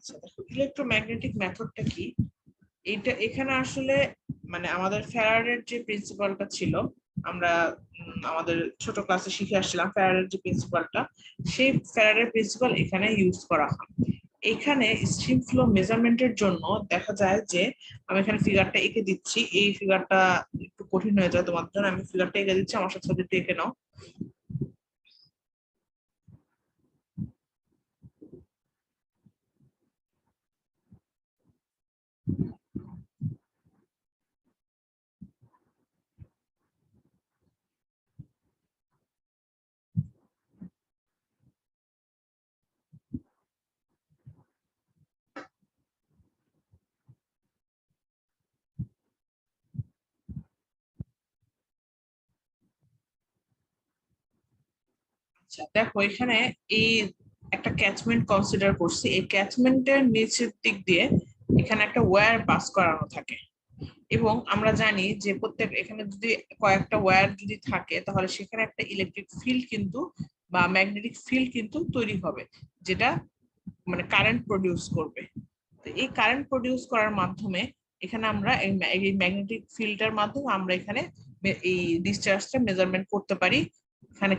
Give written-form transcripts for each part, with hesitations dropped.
আচ্ছা দেখো, ইলেকট্রোম্যাগনেটিক মেথডটা কি? এইটা এখানে আসলে মানে আমাদের ফ্যারাডের যে প্রিন্সিপালটা ছিল, আমরা আমাদের ছোট ক্লাসে শিখে আসছিলাম ফ্যারাডের যে প্রিন্সিপালটা, সেই ফ্যারাডের প্রিন্সিপাল এখানে ইউজ করা হয়। এখানে স্ট্রিম ফ্লো মেজারমেন্টের জন্য দেখা যায় যে আমি এখানে ফিগারটা এঁকে দিচ্ছি। এই ফিগারটা একটু কঠিন হয়ে যায় তোমার জন্য, আমি ফিগারটা এঁকে দিচ্ছি, আমার সাথে সাথে একটু এঁকে নাও। আচ্ছা দেখো, এখানে এই একটা ক্যাচমেন্ট কনসিডার করছি। এই ক্যাচমেন্টের নিচের দিক দিয়ে এখানে একটা ওয়্যার পাস করানো থাকে, এবং আমরা জানি যে প্রত্যেক এখানে যদি কয়েকটা ওয়্যার যদি থাকে তাহলে সেখানে একটা ইলেকট্রিক ফিল্ড কিন্তু বা ম্যাগনেটিক ফিল্ড কিন্তু তৈরি হবে, যেটা মানে কারেন্ট প্রডিউস করবে। তো এই কারেন্ট প্রডিউস করার মাধ্যমে এখানে আমরা এই ম্যাগনেটিক ফিল্ডের মাধ্যমে আমরা এখানে এই ডিসচার্জটা মেজারমেন্ট করতে পারি। এখানে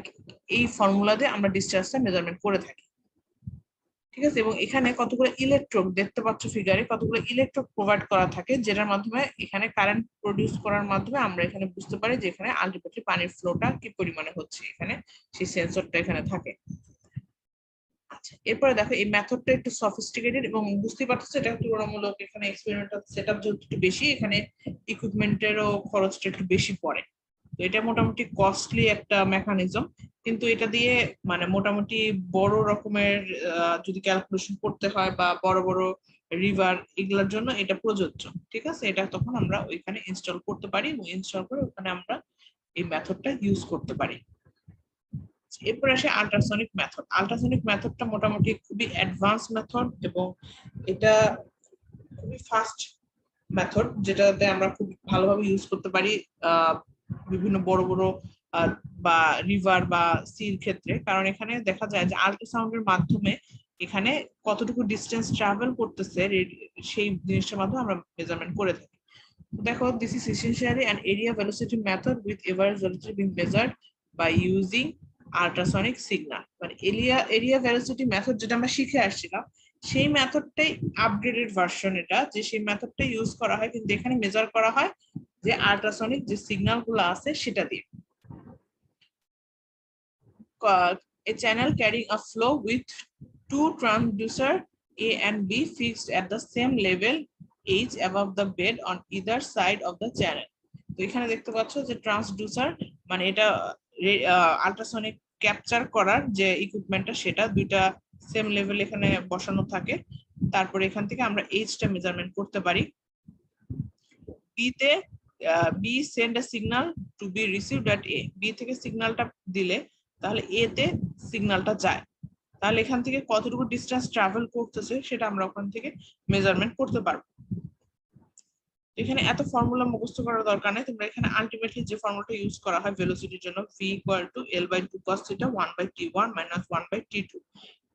এই ফর্মুলা দিয়ে আমরা ডিসচার্জটা মেজারমেন্ট করে থাকি, ঠিক আছে। এবং এখানে কতগুলো ইলেকট্রোড দেখতে পাচ্ছ ফিগারে, কতগুলো ইলেকট্রোড প্রোভাইড করা থাকে, যেটার মাধ্যমে এখানে কারেন্ট প্রডিউস করার মাধ্যমে আমরা এখানে বুঝতে পারি যে এখানে আলটিমেটলি পানির ফ্লোটা কি পরিমাণে হচ্ছে, এখানে সেই সেন্সরটা এখানে থাকে। আচ্ছা, এরপরে দেখো এই মেথডটা একটু সফিস্টিকেটেড এবং বুঝতে পারছো এটা তুলনামূলক এখানে এক্সপেরিমেন্টাল সেটআপ যেহেতু একটু বেশি, এখানে ইকুইপমেন্টেরও খরচটা একটু বেশি পড়ে। তো এটা মোটামুটি কস্টলি একটা মেকানিজম, কিন্তু এটা দিয়ে মানে মোটামুটি বড় রকমের যদি ক্যালকুলেশন করতে হয় বা বড় বড় রিভার এগুলোর জন্য এটা প্রযোজ্য, ঠিক আছে। এটা তখন আমরা ওইখানে ইনস্টল করতে পারি এবং ইনস্টল করে ওখানে আমরা এই মেথডটা ইউজ করতে পারি। এরপর আসে আল্ট্রাসনিক মেথড। আল্ট্রাসনিক মেথডটা মোটামুটি খুবই অ্যাডভান্স মেথড এবং এটা খুবই ফাস্ট মেথড, যেটাতে আমরা খুব ভালোভাবে ইউজ করতে পারি বিভিন্ন বড় বড় বা রিভার বা সির ক্ষেত্রে। কারণ এখানে দেখা যায় যে আল্ট্রাসাউন্ডের মাধ্যমে এখানে কতটুকু ডিস্টেন্স ট্রাভেল করতেছে সেই জিনিসটার মাধ্যমে আমরা মেজারমেন্ট করে থাকি। দেখো, this is essentially an area velocity method with average velocity being measured by using ultrasonic signal। মানে এরিয়া ভেলোসিটি মেথড যেটা আমরা শিখে আসছিলাম, সেই মেথডটাই আপগ্রেডেড ভার্সন, এটা যে সেই মেথডটা ইউজ করা হয়, কিন্তু এখানে মেজার করা হয় যে আল্ট্রাসনিক যে সিগন্যাল গুলো আছে সেটা দিয়ে। A channel carrying a flow with two transducer A and B fixed at the same level H above the bed on either side of the channel। তো এখানে দেখতে পাচ্ছ যে ট্রান্সডিউসার মানে এটা আল্ট্রাসনিক ক্যাপচার করার যে ইকুইপমেন্টটা সেটা দুইটা সেম লেভেল এখানে বসানো থাকে। তারপরে এখান থেকে আমরা এইচটা মেজারমেন্ট করতে পারি। বি তে B send a signal to B received at A. B থেকে সিগন্যালটা দিলে তাহলে এ তে সিগন্যালটা যায়, তাহলে এখান থেকে কতটুকু ডিসটেন্স ট্রাভেল করতেছে সেটা আমরা ওখান থেকে মেজারমেন্ট করতে পারবো। এখানে এত ফর্মুলা মুখস্থ করার দরকার নেই, তোমরা এখানে আলটিমেটলি যে ফর্মুলাটা ইউজ করা হয় ভেলোসিটির জন্য, v = L/2 cos θ 1/t1 - 1/t2,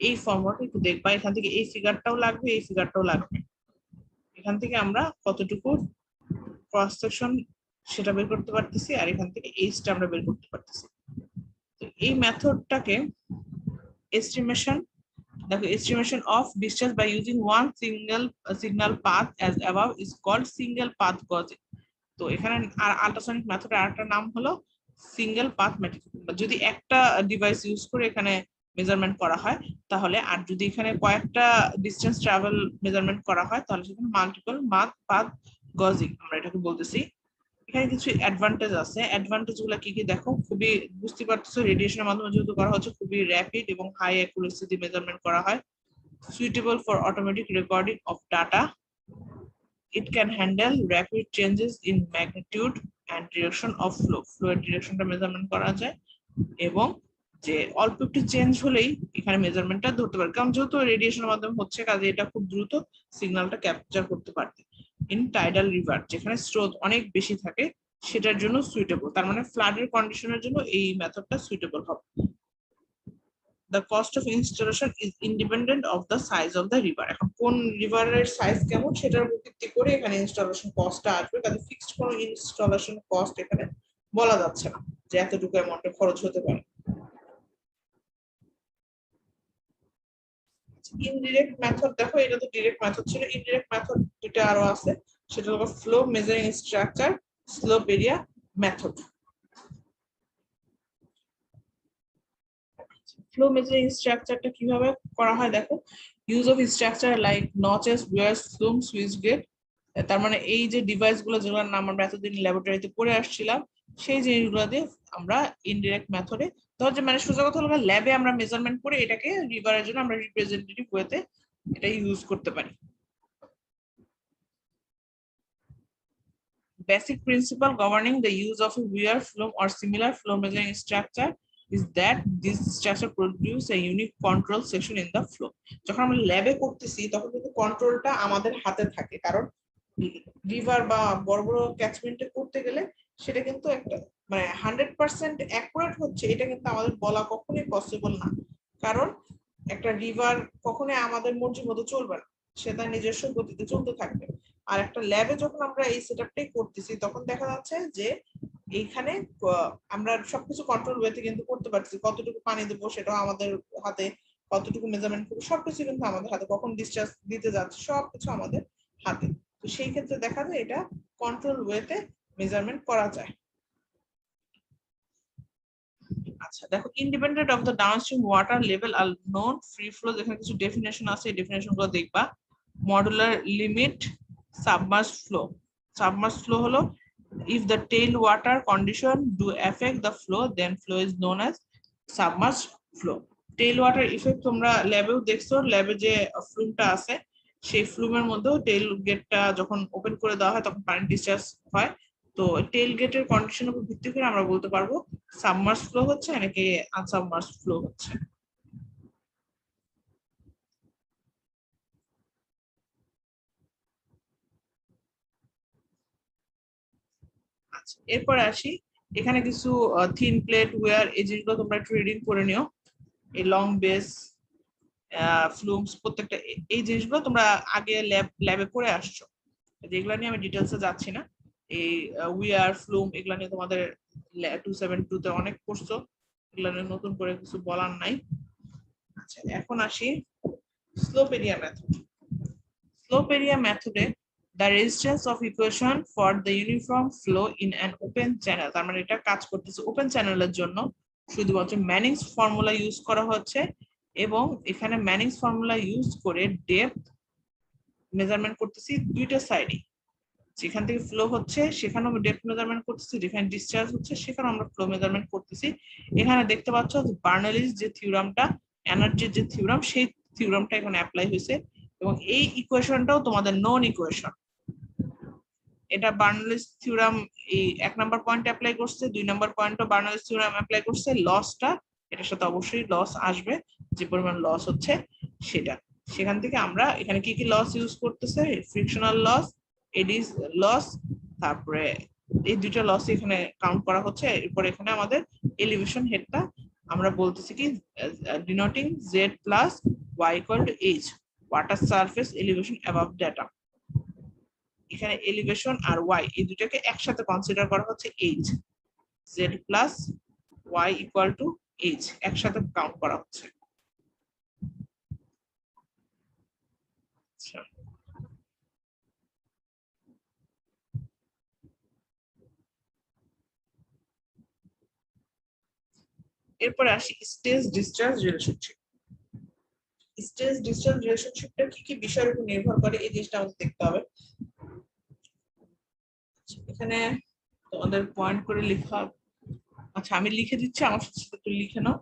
এই ফর্মুলাটা একটু দেখবা। এখান থেকে এই ফিগারটাও লাগবে, এই ফিগারটাও লাগবে। এখান থেকে আমরা কতটুকু ক্রস সেকশন সেটা বের করতে পারতেছি, আর এখান থেকে এইচটা আমরা বের করতে পারতেছি। তো এই মেথডটাকে এস্টিমেশন, দেখো, estimation of distance by using one single signal path as above is called single path gauging। তো এখানে আল্ট্রাসনিক মেথডের আরেকটা নাম হলো সিঙ্গেল পাথ মেথড। যদি একটা ডিভাইস ইউজ করে এখানে মেজারমেন্ট করা হয় তাহলে, আর যদি এখানে কয়েকটা ডিসটেন্স ট্রাভেল মেজারমেন্ট করা হয় তাহলে সেখানে মাল্টিপল পাথ গজিং আমরা এটাকে বলতেছি। এখানে কিছু অ্যাডভান্টেজ আছে, অ্যাডভান্টেজ গুলো কি কি দেখো, খুবই বুঝতে পারতেছো রেডিয়েশনের মাধ্যমে যেহেতু করা হচ্ছে, খুবই র্যাপিড এবং হাই অ্যাকুরেসি দিয়ে মেজারমেন্ট করা হয়। Suitable for automatic recording of data. It can handle rapid changes in magnitude and direction of flow। ফ্লোয়ের ডিরেকশনটা মেজারমেন্ট করা যায় এবং যে অল্প একটু চেঞ্জ হলেই এখানে মেজারমেন্টটা ধরতে পারে, কারণ যেহেতু রেডিয়েশনের মাধ্যমে হচ্ছে কাজে এটা খুব দ্রুত সিগন্যালটা ক্যাপচার করতে পারবে। ইন টাইডাল রিভার, যেখানে স্রোত অনেক বেশি থাকে সেটার জন্য সুইটেবল, তার মানে ফ্লাডের কন্ডিশনের জন্য এই মেথডটা সুইটেবল হবে। the cost of installation is independent of the size of the river. এখন কোন রিভারের সাইজ কেমন সেটার উপর ভিত্তি করে এখানে ইনস্টলেশন কস্টটা আসবে, কাজে ফিক্সড কোনো ইনস্টলেশন কস্ট এখানে বলা যাচ্ছে না যে এতটুকু অ্যামাউন্টে খরচ হতে পারে। ইনডিরেক্ট মেথড দেখো, এটা তো ডিরেক্ট মেথড ছিল, ইনডিরেক্ট মেথড দুটো আরো আছে, সেটা হলো flow measuring structure, slope area method. Flow measuring স্ট্রাকচারটা কিভাবে করা হয় দেখো, use of structure like notches, weirs, flume, সুইচ গেট। তার মানে এই যে ডিভাইস গুলো যেগুলোর নাম আমরা এতদিন ল্যাবরেটরিতে পড়ে আসছিলাম, সেই জিনিসগুলো দিয়ে আমরা ইনডিরেক্ট মেথডে, ধর যে মানে সোজা কথা হলো ল্যাবে আমরা মেজারমেন্ট করে এটাকে রিভারের জন্য আমরা রিপ্রেজেন্টেটিভ ওয়েতে এটা ইউজ করতে পারি। Basic principle governing the use of a weir, flume or similar flow measuring structure is that this structure produce a unique control section in the flow. যখন আমরা ল্যাবে করতেছি তখন কিন্তু কন্ট্রোলটা আমাদের হাতে থাকে, কারণ রিভার বা বড় বড় ক্যাচমেন্টে করতে গেলে সেটা কিন্তু একটা মানে 100% অ্যাকুরেট হচ্ছে এটা কিন্তু আমাদের বলা কখনোই পসিবল না, কারণ একটা রিভার কখনোই আমাদের মর্জি মতো চলবে না, সে তার নিজস্ব গতিতে চলতে থাকবে। আর একটা ল্যাবে যখন আমরা এই সেটআপটাই করতেছি তখন দেখা যাচ্ছে যে এইখানে আমরা সবকিছু কন্ট্রোল ওয়েতে কিন্তু করতে পারছি, কতটুকু পানি দেবো সেটাও আমাদের হাতে, কতটুকু মেজারমেন্ট করবো সবকিছু কিন্তু আমাদের হাতে, কখন ডিসচার্জ দিতে যাচ্ছে সবকিছু আমাদের হাতে। তো সেই ক্ষেত্রে দেখা যায় এটা কন্ট্রোল ওয়েতে মেজারমেন্ট করা যায়। আচ্ছা দেখো, independent of the downstream water level are known free flow, যেখানে কিছু ডেফিনেশন আছে এই ডেফিনেশন গুলো দেখবা। Modular limit, submerge flow. Submerge flow হলো if the tail water condition do affect the flow then flow is known as submerged flow. Tail water effect তোমরা ল্যাবেও দেখছো, ল্যাবে যে ফ্লুমটা আছে সেই ফ্লুমের মধ্যেও টেইল গেটটা যখন ওপেন করে দেওয়া হয় তখন পানি ডিসচার্জ হয়। তো টেইল গেটের কন্ডিশনের উপর ভিত্তি করে আমরা বলতে পারবো সাবমার্জ ফ্লো হচ্ছে নাকি আনসাবমার্জ ফ্লো হচ্ছে। আচ্ছা এরপরে আসি, এখানে কিছু থিন প্লেট ওয়্যার এই জিনিসগুলো তোমরা একটু রিডিং করে নিও। এই লং বেস, ফ্লুমস, প্রত্যেকটা এই জিনিসগুলো তোমরা আগে ল্যাবে পড়ে আসছো, যেগুলো নিয়ে আমি ডিটেলসে যাচ্ছি না। এই উইয়ার, ফ্লুম এগুলো নিয়ে তোমাদের 272 তে অনেক পড়ছো, এগুলো নিয়ে নতুন করে কিছু বলার নাই। আচ্ছা এখন আসি slope area method. Slope area মেথডে the resistance of equation for the uniform flow in an open channel, তার মানে এটা কাজ করতেছে ওপেন চ্যানেলের জন্য, শুধুমাত্র ম্যানিংস ফর্মুলা ইউজ করা হচ্ছে এবং এখানে ম্যানিংস ফর্মুলা ইউজ করে ডেপথ মেজারমেন্ট করতেছি দুইটা সাইডে, যেখান থেকে ফ্লো হচ্ছে সেখানে আমরা ডেপথ মেজারমেন্ট করতেছি, যেখানে ডিসচার্জ হচ্ছে সেখানে আমরা ফ্লো মেজারমেন্ট করতেছি। এখানে দেখতে পাচ্ছ বার্নৌলিস যে থিওরামটা, এনার্জির যে থিওরাম, সেই থিওরামটা এখানে অ্যাপ্লাই হয়েছে এবং এই ইকুয়েশনটাও তোমাদের নোন ইকুয়েশন। এটা বার্নৌলিস থিওরাম এই 1 নাম্বার পয়েন্ট অ্যাপ্লাই করছে, 2 নাম্বার পয়েন্টও বার্নৌলিস থিওরাম অ্যাপ্লাই করছে। লসটা এটার সাথে অবশ্যই লস আসবে, যে পরিমাণ লস হচ্ছে সেটা। সেখান থেকে আমরা এখানে কি কি লস ইউজ করতেছে, ফ্রিকশনাল লস, এডিস লস, তারপরে এই দুইটা লস এখানে কাউন্ট করা হচ্ছে। এরপর এখানে আমাদের এলিভেশন হেডটা আমরা বলতেছি কি denoting Z plus Y equal to H, water surface elevation above data. এখানে এলিভেশন আর ওয়াই এই দুটাকে একসাথে কনসিডার করা হচ্ছে H, Z plus Y equal to H একসাথে কাউন্ট করা হচ্ছে। আচ্ছা এরপরে আসি stage discharge relationship. Stage discharge রিলেশনশিপটা কি কি বিষয়ের উপর নির্ভর করে এই জিনিসটা আমাদের দেখতে হবে। এখানে তোমাদের পয়েন্ট করে লেখা, আচ্ছা আমি লিখে দিচ্ছি, আমার সাথে সাথে একটু লিখে নাও।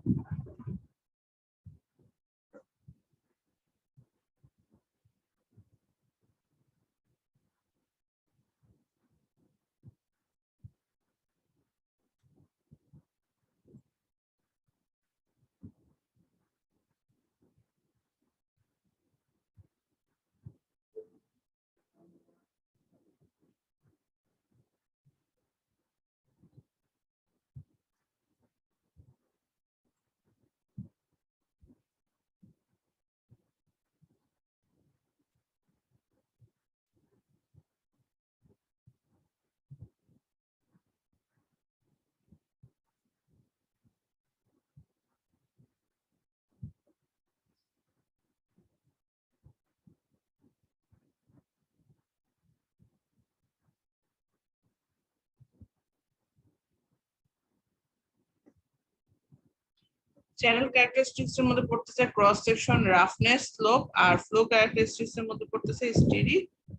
চ্যানেল ক্যারেক্টারিস্টিক্স এর মধ্যে পড়তেছে ক্রস সেকশন, রাফনেস, স্লোপ, আর ফ্লো ক্যারেক্টারিস্টিক্স এর মধ্যে পড়তেছে স্টেডি,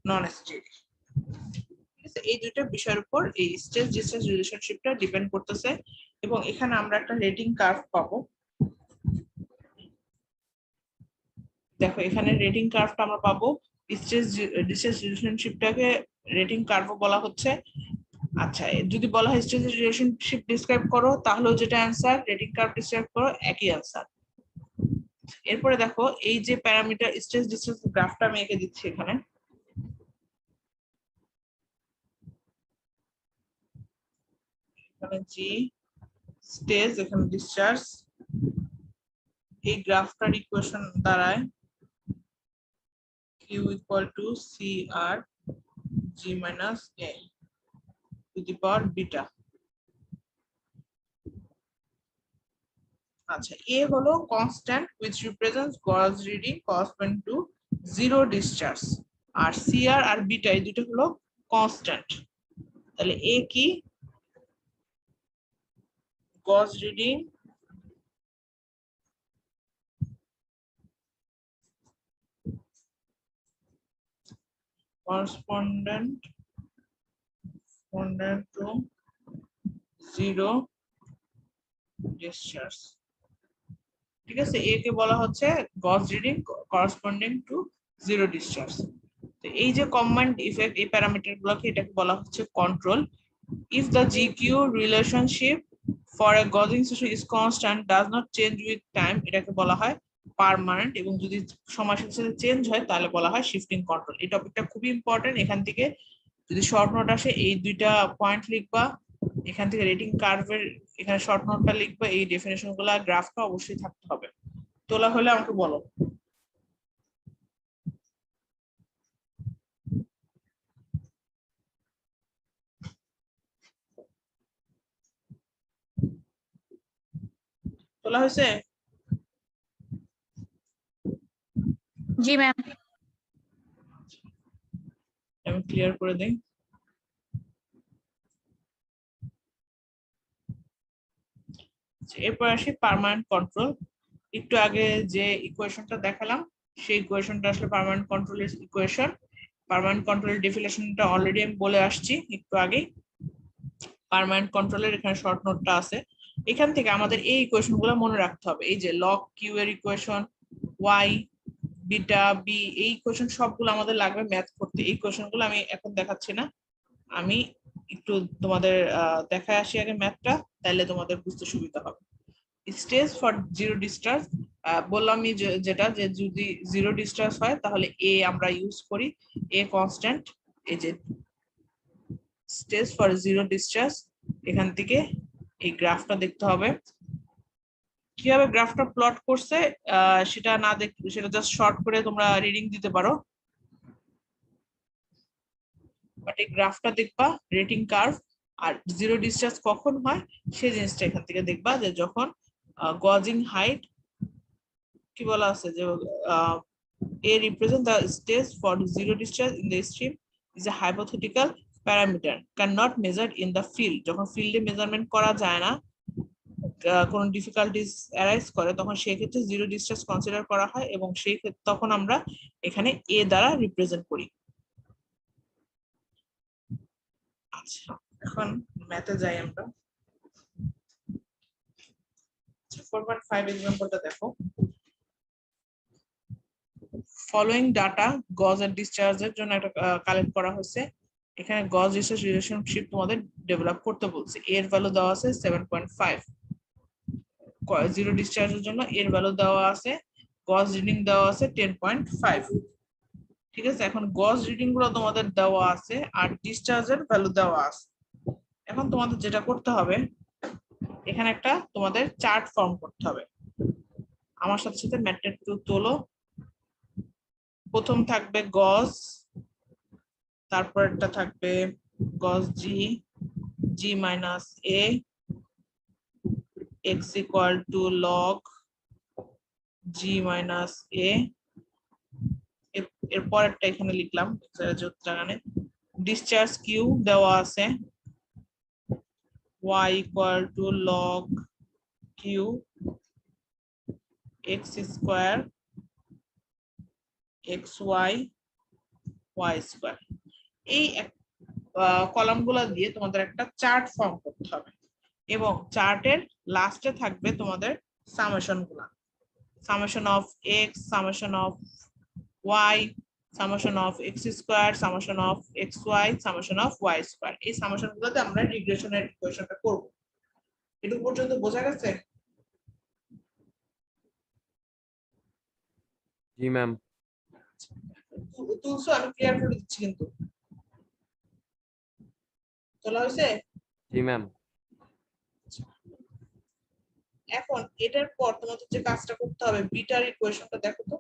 নন স্টেডি। ঠিক আছে, এই দুইটা বিষয়ের উপর এই স্ট্রেস ডিসটেন্স রিলেশনশিপটা ডিপেন্ড করতেছে। এবং এখানে আমরা একটা রেটিং কার্ভ পাবো। দেখো এখানে রেটিং কার্ভটা আমরা পাবো। স্ট্রেস ডিসটেন্স রিলেশনশিপটাকে রেটিং কার্ভ বলা হচ্ছে। আচ্ছা, যদি বলা হয় স্ট্রেস রিলেশনশিপ ডিসক্রাইব করো, তাহলেও যেটা অ্যান্সার, রেটিং কার্ভ ডিসক্রাইব করো, একই অ্যান্সার। এরপরে দেখো এই যে প্যারামিটার স্ট্রেস ডিসটেন্স গ্রাফটা আমি এঁকে দিচ্ছি এখানে। এখানে জি স্টেজ, এখানে ডিসচার্জ। এই গ্রাফটার ইকুয়েশন দাঁড়ায় Q equal to CR G minus A to the power beta। আচ্ছা, A হলো constant which represents gauge reading corresponding to zero discharge, আর CR আর বিটা এই দুটো হলো কনস্ট্যান্ট। তাহলে A কি? gauge reading correspondent to zero discharge। ঠিক আছে, এ কে বলা হচ্ছে gauge reading corresponding to zero discharge. তো এই যে কম্বাইন্ড ইফেক্ট, এই প্যারামিটার গুলোকে এটাকে বলা হচ্ছে control. If the GQ relationship for a gauging system is constant, does not change with time, এটাকে বলা হয় পার্মানেন্ট। এবং যদি সময়ের সাথে চেঞ্জ হয় তাহলে বলা হয় শিফটিং কন্ট্রোল। এই টপিকটা খুবই ইম্পর্টেন্ট। এখান থেকে যদি শর্ট নোট আসে এই দুইটা পয়েন্ট লিখবা, এখান থেকে রেটিং কার্ভের এখানে শর্ট নোটটা লিখবা, এই ডেফিনেশন গুলা গ্রাফটা অবশ্যই থাকতে হবে। তোলা হলে আমাকে বলো। তোলা হয়েছে? জি ম্যাম। আমি ক্লিয়ার করে দেই। এরপর আসি পার্মানেন্ট কন্ট্রোল। একটু আগে যে ইকুয়েশনটা দেখালাম সেই ইকুয়েশনটা আসলে পার্মানেন্ট কন্ট্রোলের ইকুয়েশন। পার্মানেন্ট কন্ট্রোলের ডেফিনেশনটা অলরেডি আমি বলে আসছি একটু আগে। পার্মানেন্ট কন্ট্রোলের এখানে শর্ট নোটটা আছে। এখান থেকে আমাদের এই ইকুয়েশন গুলো মনে রাখতে হবে। এই যে লগ কিউ এর ইকুয়েশন, ওয়াই বিটা বি, এই ইকুয়েশন সবগুলো আমাদের লাগবে ম্যাথ করতে। এই ইকুয়েশন গুলো আমি এখন দেখাচ্ছি না, আমি একটু তোমাদের দেখায় আসি আগে ম্যাথটা, তাহলে তোমাদের বুঝতে সুবিধা হবে। স্টেজ ফর জিরো ডিসচার্জ বললাম যেটা, যে যদি জিরো ডিসচার্জ হয় তাহলে এ আমরা ইউজ করি, এ কনস্ট্যান্ট। এই যে স্টেজ ফর জিরো ডিসচার্জ, এখান থেকে এই গ্রাফটা দেখতে হবে। কিভাবে গ্রাফটা প্লট করছে সেটা না দেখতে, সেটা জাস্ট শর্ট করে তোমরা রিডিং দিতে পারো, বাট এই গ্রাফটা দেখবা রেটিং কার্ভ। আর জিরো ডিসচার্জ কখন হয় সেই জিনিসটা এখান থেকে দেখবা, যে যখন গজিং হাইট কি বলা আছে, যে A represent the stage for zero discharge in the stream is a hypothetical parameter cannot measure in the field। যখন ফিল্ডে মেজারমেন্ট করা যায় না, কোন ডিফিকাল্টিস অ্যারাইজ করে, তখন সেই ক্ষেত্রে জিরো ডিসচার্জ কনসিডার করা হয়, এবং সেই ক্ষেত্রে তখন আমরা এখানে এ দ্বারা রিপ্রেজেন্ট করি। আচ্ছা, এখন ম্যাথে যাই আমরা। 4.5 এক্সাম্পলটা দেখো। ফলোইং ডাটা গজ এর ডিসচার্জের জন্য একটা কালেক্ট করা হয়েছে। এখানে গজ ডিসচার্জ রিলেশনশিপ তোমাদের ডেভেলপ করতে বলছে। এর ভ্যালু দেওয়া আছে 7.5, জিরো ডিসচার্জের জন্য এর ভ্যালু দেওয়া আছে, গজ রিডিং দেওয়া আছে 10.5। ঠিক আছে, এখন গজ রিডিং গুলো তোমাদের দেওয়া আছে আর ডিসচার্জের ভ্যালু দেওয়া আছে। এখন তোমাদের যেটা করতে হবে, এখানে একটা তোমাদের চার্ট ফর্ম করতে হবে। আমার সাথে সাথে ম্যাটটা একটু তোলো। প্রথম থাকবে গজ, তারপরটা থাকবে gauge G, G minus A, x equal to log G minus A. এর পরেরটা এখানে লিখলাম জায়গানে। ডিসচার্জ কিউ দেওয়া আছে y equal to log q X square X Y Y square, এই কলামগুলো দিয়ে তোমাদের একটা চার্ট ফর্ম করতে হবে এবং চার্টের লাস্টে থাকবে তোমাদের সামেশন গুলা, summation of x, summation of y, summation of x square, summation of xy, summation of y square। এই সামেশন গুলোতে আমরা রিগ্রেশনের ইকুয়েশনটা করব। এটুকু পর্যন্ত বোঝা গেছে? জি ম্যাম। তুলছো, আমি ক্লিয়ার করে দিচ্ছি কিন্তু। তোলা হয়েছে? জি ম্যাম। এখন এটার পর তোমাদের যে কাজটা করতে হবে, বিটার ইকুয়েশনটা দেখো তো।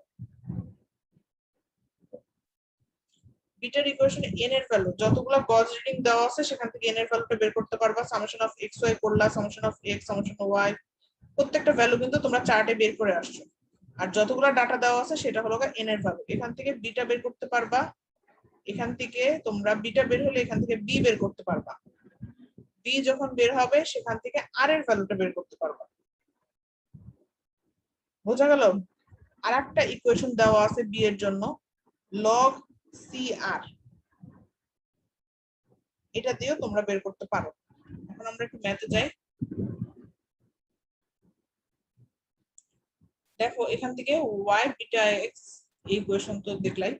বিটার ইকুয়েশনে n এর ভ্যালু যতগুলো গজ রিডিং দেওয়া আছে সেখান থেকে n এর ভ্যালুটা বের করতে পারবা। সামেশন অফ x y করলা, summation of x, summation of y, প্রত্যেকটা ভ্যালু কিন্তু তোমরা চার্টে বের করে আসছো। আর যতগুলো ডাটা দেওয়া আছে সেটা হলো n এর ভ্যালু। এখান থেকে বিটা বের করতে পারবা, এখান থেকে তোমরা বিটা বের হলে এখান থেকে বি বের করতে পারবা। বি যখন বের হবে সেখান থেকে আর এর ভ্যালুটা বের করতে পারবা। বোঝা গেল? আর একটা ইকুয়েশন দেওয়া আছে বি এর জন্য, লগ সি আর, এটা দিয়েও তোমরা বের করতে পারো। এখন আমরা একটু ম্যাথে যাই। দেখো এখান থেকে y বিটা x, এই ইকুয়েশন তো দেখলাই।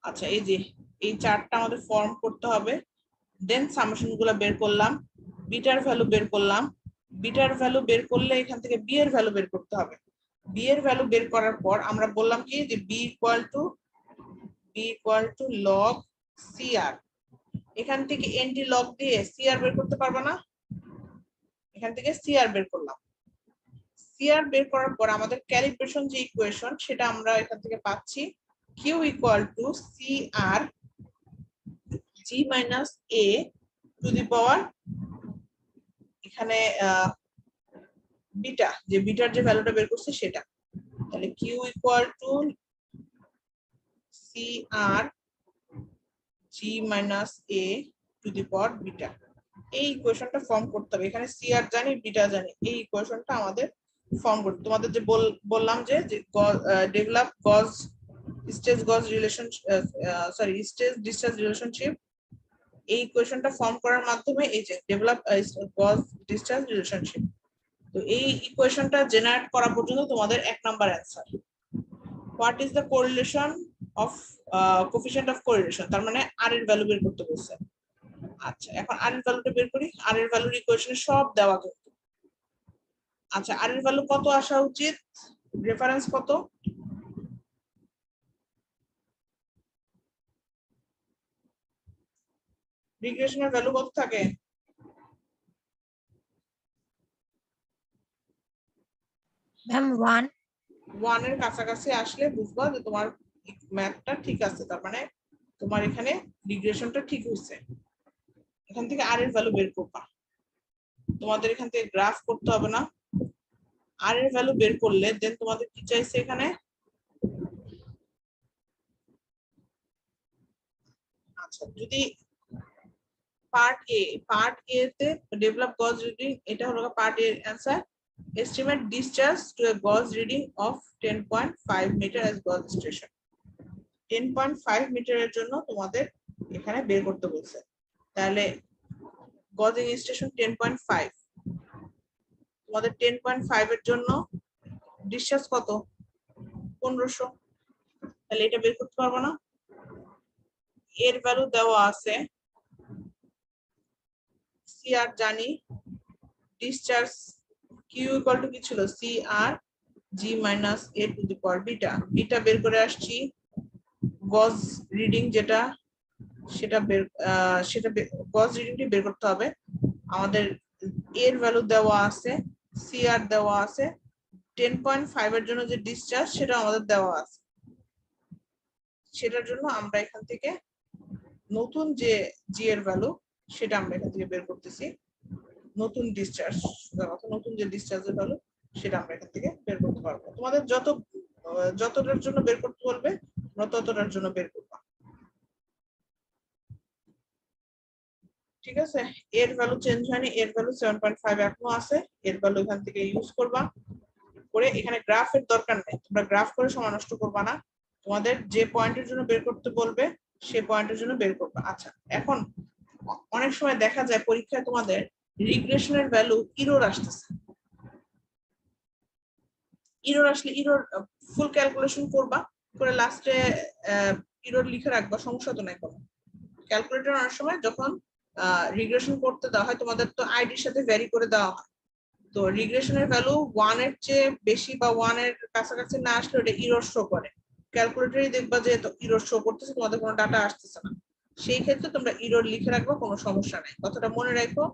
আচ্ছা, এই যে এই চার্টটা আমাদের ফর্ম করতে হবে, দেন সামেশন গুলো বের করলাম, বিটার ভ্যালু বের করলাম। বিটার ভ্যালু বের করলে এখান থেকে বি এর ভ্যালু বের করতে হবে। বি এর ভ্যালু বের করার পর আমরা বললাম কি যে B equal to log C R. এখান থেকে এনটি লগ দিয়ে সি আর বের করতে পারবা না, এখান থেকে সি আর বের করলাম। সিআর বের করার পর আমাদের ক্যালিব্রেশন যে ইকুয়েশন সেটা আমরা এখান থেকে পাচ্ছি, Q equal to C R G minus A to the power, এখানে বিটা, যে বিটার যে ভ্যালুটা বের করছে সেটা। তাহলে Q equal to C R G minus A to the power beta. এই ইকুয়েশনটা ফর্ম করতে হবে। এখানে সি আর জানি, বিটা জানি, এই ইকুয়েশনটা আমাদের ফর্ম করতে। তোমাদের যে বললাম যে ডেভেলপ গজ স্টেজ গজ relation, sorry stage discharge relationship, এই ইকুয়েশনটা ফর্ম করার মাধ্যমে এই যে ডেভেলপ গজ ডিসচার্জ রিলেশনশিপ। তো এই ইকুয়েশনটা জেনারেট করা পর্যন্ত তোমাদের 1 number answer. What is the correlation of coefficient of correlation, তার মানে আর এর ভ্যালু বের করতে বলছে। আচ্ছা, এখন আর এর ভ্যালুটা বের করি। আর এর ভ্যালুর ইকুয়েশনে সব দেওয়া কিন্তু। আচ্ছা, আর এর ভ্যালু কত আসা উচিত? রেফারেন্স কত? রিগ্রেশনের ভ্যালু কত থাকে? 1 এর কাছাকাছি আসলে বুঝবা যে তোমার ম্যাথটা ঠিক আছে, তার মানে তোমার এখানে রিগ্রেশনটা ঠিক হয়েছে। এখান থেকে আর এর ভ্যালু বের করবা, তোমাদের এখান থেকে গ্রাফ করতে হবে না। আর এর ভ্যালু বের করলে দেন তোমাদের কি চাইছে এখানে? আচ্ছা, যদি পার্ট এ তে ডেভেলপ গজ রিডিং, এটা হলো পার্ট এর অ্যানসার। এস্টিমেট ডিসচার্জ টু এ গজ রিডিং অফ 10.5 মিটার অ্যাজ গজ স্টেশন। 10.5 মিটারের জন্য তোমাদের এখানে বের করতে বলছে। তাহলে গজিং স্টেশন 10.5, তোমাদের 10.5 এর জন্য ডিসচার্জ কত? 1500। তাহলে এটা বের করতে পারবো না। এর ভ্যালু দেওয়া আছে, সি আর জানি, ডিসচার্জ কিউ ইকুয়াল টু কি ছিল? C R G minus A to the power beta. Beta বের করে আসছি, গজ রিডিং যেটা সেটা গজ রিডিংটি বের করতে হবে। আমাদের এর ভ্যালু দেওয়া আছে, সি আর দেওয়া আছে, 10.5 এর জন্য যে ডিসচার্জ সেটা আমাদের দেওয়া আছে। সেটার জন্য আমরা এখান থেকে নতুন যে জি এর ভ্যালু সেটা আমরা এখান থেকে বের করতেছি। নতুন ডিসচার্জ, নতুন যে ডিসচার্জের ভ্যালু সেটা আমরা এখান থেকে বের করতে পারবো। তোমাদের যতটার জন্য বের করতে বলবে তোমরা ততটার জন্য বের করবা। ঠিক আছে, এর ভ্যালু চেঞ্জ হয়নি, এর ভ্যালু 7.5 এখনো আছে। এর ভ্যালু এখান থেকে ইউজ করবা। করে এখানে গ্রাফের দরকার নেই, তোমরা গ্রাফ করে সময় নষ্ট করবা না, তোমাদের যে পয়েন্টের জন্য বের করতে বলবে সেই পয়েন্টের জন্য বের করবা। আচ্ছা, এখন অনেক সময় দেখা যায় পরীক্ষায় তোমাদের রিগ্রেশনের ভ্যালু ইরর আসতেছে। ইরর আসলে ইরর ফুল ক্যালকুলেশন করবা, করে লাস্টে ইরর লিখে রাখবা, সমস্যা তো নাই কোনো। ক্যালকুলেটর অনেক সময় যখন রিগ্রেশন করতে দেওয়া হয় তোমাদের তো আইডির সাথে ভ্যারি করে দেওয়া হয়, তো রিগ্রেশনের ভ্যালু 1 এর চেয়ে বেশি বা 1 এর কাছাকাছি না আসলে ওটা ইরর শো করে। ক্যালকুলেটরই দেখবা যে ইরর শো করতেছে, তোমাদের কোনো ডাটা আসতেছে না, সেই ক্ষেত্রে তোমরা ইরর লিখে রাখবা, কোনো সমস্যা নাই। কথাটা মনে রাখো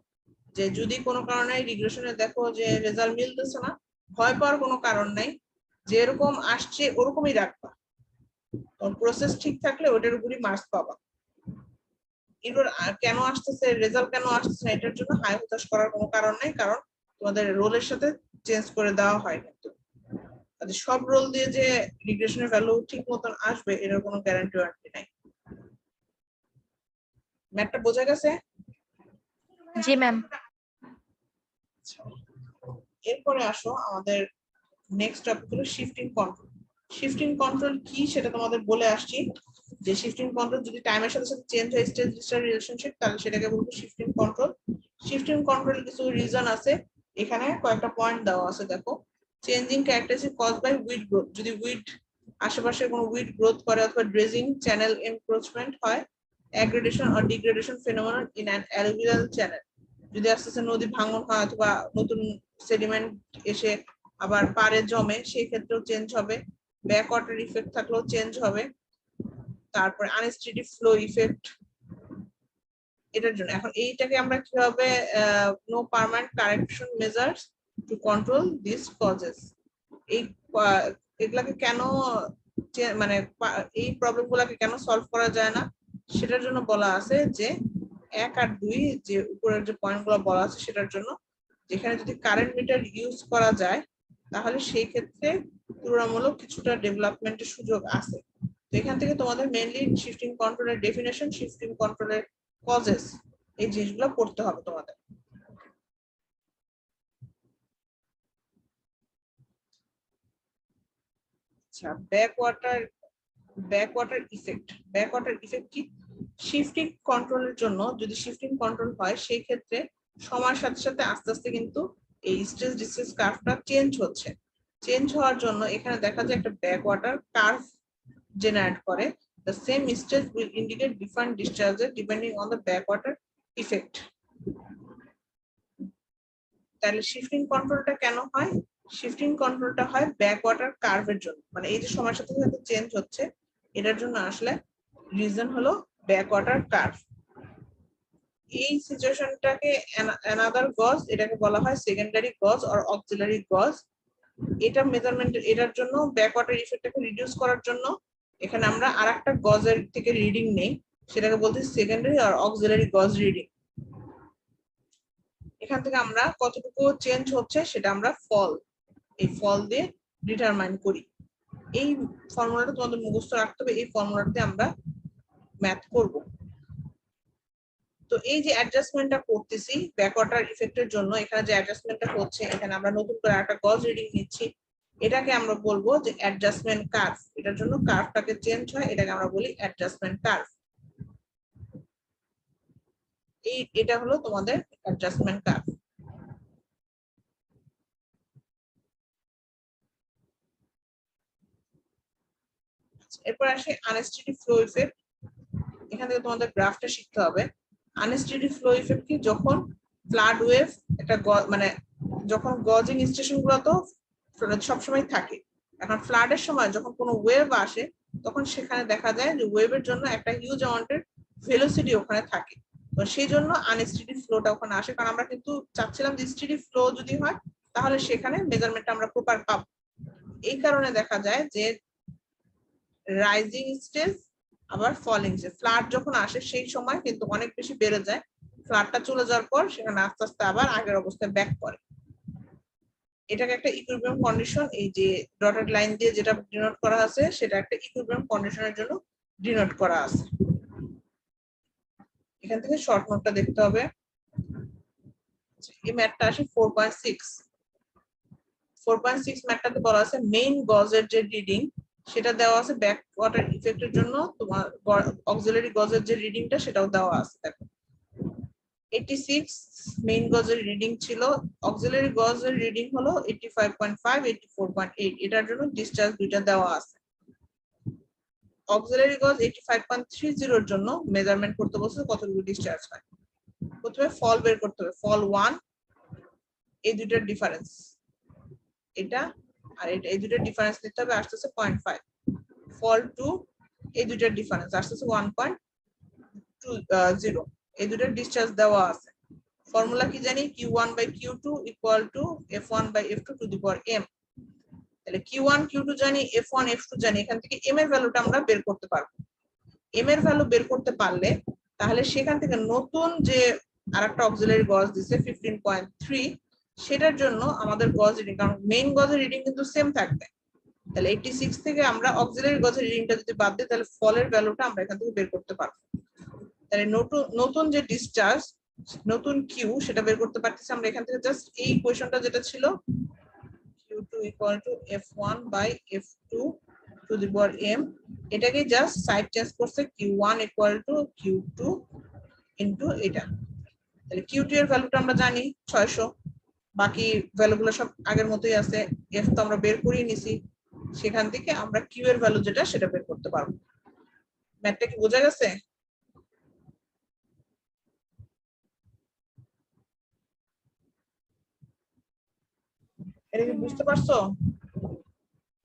যে যদি কোনো কারণে রিগ্রেশনে দেখো যে রেজাল্ট মিলতেছে না, ভয় পাওয়ার কোনো কারণ নাই, যেরকম আসছে ওরকমই রাখবা, প্রসেস ঠিক থাকলে ওটার উপরই মার্কস পাবা। এগুলোর কেন আসতেছে, রেজাল্ট কেন আসতেছে না, এটার জন্য হাই হতাশ করার কোনো কারণ নাই, কারণ তোমাদের রোলের সাথে চেঞ্জ করে দেওয়া হয়। কিন্তু সব রোল দিয়ে যে রিগ্রেশনের ভ্যালু ঠিক মতন আসবে এটার কোনো গ্যারান্টি ওয়ারেন্টি নাই। ম্যাথটা বোঝা গেছে? জি ম্যাম। এরপরে আসো আমাদের নেক্সট টপিক হলো শিফটিং কন্ট্রোল। শিফটিং কন্ট্রোল কি সেটা তোমাদের বলে আসছি, যে শিফটিং কন্ট্রোল যদি টাইমের সাথে সাথে চেঞ্জ হয় স্টেজ ডিস্টার রিলেশনশিপ, তাহলে সেটাকে বলবো শিফটিং কন্ট্রোল। শিফটিং কন্ট্রোল কিছু রিজন আছে, এখানে কয়েকটা পয়েন্ট দেওয়া আছে, দেখো। Changing characteristic cause by weed growth, যদি উইড আশেপাশে কোনো উইড গ্রোথ করে অথবা ড্রেজিং চ্যানেল এনক্রোচমেন্ট হয়, aggradation or degradation phenomenon in an alluvial channel, যদি আস্তে আস্তে নদী ভাঙন হয় অথবা নতুন সেডিমেন্ট এসে আবার পাড়ে জমে, সেই ক্ষেত্রেও চেঞ্জ হবে। ব্যাক ওয়াটার ইফেক্ট থাকলেও চেঞ্জ হবে। তারপরে আনস্টেডি ফ্লো ইফেক্ট, এটার জন্য এখন এইটাকে আমরা কিভাবে no permanent correction measures to control this causes, এই এগুলাকে কেন মানে এই প্রবলেম গুলাকে কেন সলভ করা যায় না, সেটার জন্য বলা আছে যে 1 আর 2 যে উপরের যে পয়েন্ট গুলো বলা আছে সেটার জন্য, যেখানে যদি কারেন্ট মিটার ইউজ করা যায় তাহলে সেই ক্ষেত্রে তুলনামূলক কিছুটা ডেভেলপমেন্টের সুযোগ আছে। তো এখান থেকে তোমাদের মেইনলি শিফটিং কন্ট্রোলের ডেফিনেশন, শিফটিং কন্ট্রোলের কজেস, এই জিনিসগুলো পড়তে হবে তোমাদের। আচ্ছা, ব্যাকওয়াটার ইফেক্ট। ব্যাকওয়াটার ইফেক্ট কি? শিফটিং কন্ট্রোলের জন্য যদি শিফটিং কন্ট্রোল হয় সেই ক্ষেত্রে সময়ের সাথে সাথে আস্তে আস্তে কিন্তু এই স্ট্রেস ডিস্ট্রেস কার্ভটা চেঞ্জ হচ্ছে। চেঞ্জ হওয়ার জন্য এখানে দেখা যায় একটা ব্যাকওয়াটার কার্ভ জেনারেট করে। The same stage will indicate different discharges depending on the backwater effect. তাহলে শিফটিং কন্ট্রোলটা কেন হয়? শিফটিং কন্ট্রোলটা হয় ব্যাকওয়াটার কার্ভের জন্য, মানে এই যে সময়ের সাথে সাথে চেঞ্জ হচ্ছে এটার জন্য আসলে রিজন হলো ব্যাকওয়াটার কার্ভ। এই সিচুয়েশনটাকে অ্যানাদার গজ, এটাকে বলা হয় সেকেন্ডারি গজ অর অক্সিলারি গজ। এটা মেজারমেন্ট, এটার জন্য ব্যাকওয়াটার ইফেক্টটাকে রিডিউস করার জন্য এখানে আমরা আরেকটা গজের থেকে রিডিং নেই, সেটাকে বলতে সেকেন্ডারি আর অক্সিলারি গজ রিডিং। এখান থেকে আমরা কতটুকু চেঞ্জ হচ্ছে সেটা আমরা এই ফল দিয়ে ডিটারমাইন করি। এই ফর্মুলাটা তোমাদের মুখস্থ রাখতে হবে, এই ফর্মুলাতে আমরা ম্যাথ করব। তো এই যে অ্যাডজাস্টমেন্টটা করতেছি ব্যাকওয়াটার ইফেক্টের জন্য, এখানে যে অ্যাডজাস্টমেন্টটা হচ্ছে, এখানে আমরা নতুন করে একটা গজ রিডিং নিচ্ছি, এটাকে আমরা বলবো যে অ্যাডজাস্টমেন্ট কার্ভ। এটার জন্য কার্ভটাকে চেঞ্জ হয়, এটাকে আমরা বলি অ্যাডজাস্টমেন্ট কার্ভ। এটা হলো তোমাদের অ্যাডজাস্টমেন্ট কার্ভ। এরপর আসে আনস্টেডি ফ্লো ইফেক্ট। এখান থেকে তোমাদের গ্রাফটা শিখতে হবে। আনস্টেডি ফ্লো ইফেক্ট কি? যখন ফ্লাড ওয়েভ একটা মানে যখন গজিং স্টেশন গুলো তো সবসময় থাকে, এখন ফ্লাডের সময় যখন কোনো ওয়েভ আসে তখন সেখানে দেখা যায় যে ওয়েভের জন্য একটা হিউজ অ্যামাউন্টের ভেলোসিটি ওখানে থাকে, তো সেই জন্য আনস্টেডি ফ্লোটা ওখানে আসে। কারণ আমরা কিন্তু চাচ্ছিলাম যে স্টেডি ফ্লো যদি হয় তাহলে সেখানে মেজারমেন্টটা আমরা প্রপার পাবো। এই কারণে দেখা যায় যে রাইজিং স্টেজ আবার ফলিং স্টেজ, ফ্লাড যখন আসে সেই সময় কিন্তু অনেক বেশি বেড়ে যায়, ফ্লাডটা চলে যাওয়ার পর সেখানে আস্তে আস্তে আবার আগের অবস্থায় ব্যাক করে। এটাকে একটা ইকুইলিব্রিয়াম কন্ডিশন, এই যে ডটেড লাইন দিয়ে যেটা ডিনোট করা আছে সেটা একটা ইকুইলিব্রিয়াম কন্ডিশনের জন্য ডিনোট করা আছে। এখান থেকে শর্ট নোটটা দেখতে হবে। এই ম্যাথটা আসে 4.6। 4.6 ম্যাথটাতে বলা আছে মেইন গজের যে রিডিং সেটা দেওয়া আছে, ব্যাক ওয়াটার ইফেক্টের জন্য তোমার অক্সিলারি গজের যে রিডিংটা সেটাও দেওয়া আছে। দেখো 86 মেইন গজের রিডিং ছিল, অক্সিলারি গজের রিডিং হলো 85.5 84.8, এটার জন্য ডিসচার্জ দুইটা দেওয়া আছে। অক্সিলারি গজ 85.30 এর জন্য মেজারমেন্ট করতে বলছে কতটুকু ডিসচার্জ হয়। প্রথমে ফল বের করতে হবে, ফল 1 এই দুইটার ডিফারেন্স, এটা আর এটা, এই দুইটার ডিফারেন্স নিতে হবে, আসতেছে 0.5। ফল 2 এই দুইটার ডিফারেন্স আসতেছে 1.20, এই দুইটার ডিসচার্জ দেওয়া আছে। ফর্মুলা কি জানি, Q1/Q2 equal to F1/F2 two the power m। তাহলে Q1 Q2 জানি, F1 F2 জানি, এখান থেকে m এর ভ্যালুটা আমরা বের করতে পারবো। m এর ভ্যালু বের করতে পারলে তাহলে সেখান থেকে নতুন যে আরেকটা অক্সিলারি গজ দিছে 15.3, সেটার জন্য আমাদের গজ রিডিং, কারণ মেইন গজের রিডিং কিন্তু সেম থাকবে, তাহলে 86 থেকে আমরা অক্সিলারি গজের রিডিংটা যদি বাদ দিই তাহলে ফলের ভ্যালুটা আমরা এখান থেকে বের করতে পারবো। তাহলে নতুন যে ডিসচার্জ, নতুন কিউ, সেটা বের করতে পারতেছি আমরা এখান থেকে। জাস্ট এই কোয়েশনটা যেটা ছিল Q2 equal to F1/F2 two the power m, এটাকে জাস্ট সাইড চেঞ্জ করছে, Q1 equal to Q2 into এটা। তাহলে Q2 এর ভ্যালুটা আমরা জানি 600, বাকি ভ্যালুগুলো সব আগের মতোই আছে, F তো আমরা বের করেই নিছি, সেখান থেকে আমরা Q এর ভ্যালু যেটা সেটা বের করতে পারবো। ম্যাথটা কি বোঝা গেছে? এটা কি বুঝতে পারছো?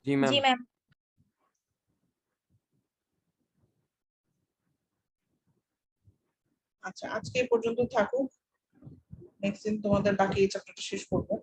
জি ম্যাম। জি ম্যাম। আচ্ছা, আজকে এই পর্যন্ত থাকুক, নেক্সট দিন তোমাদের বাকি এই চ্যাপ্টারটা শেষ করবো।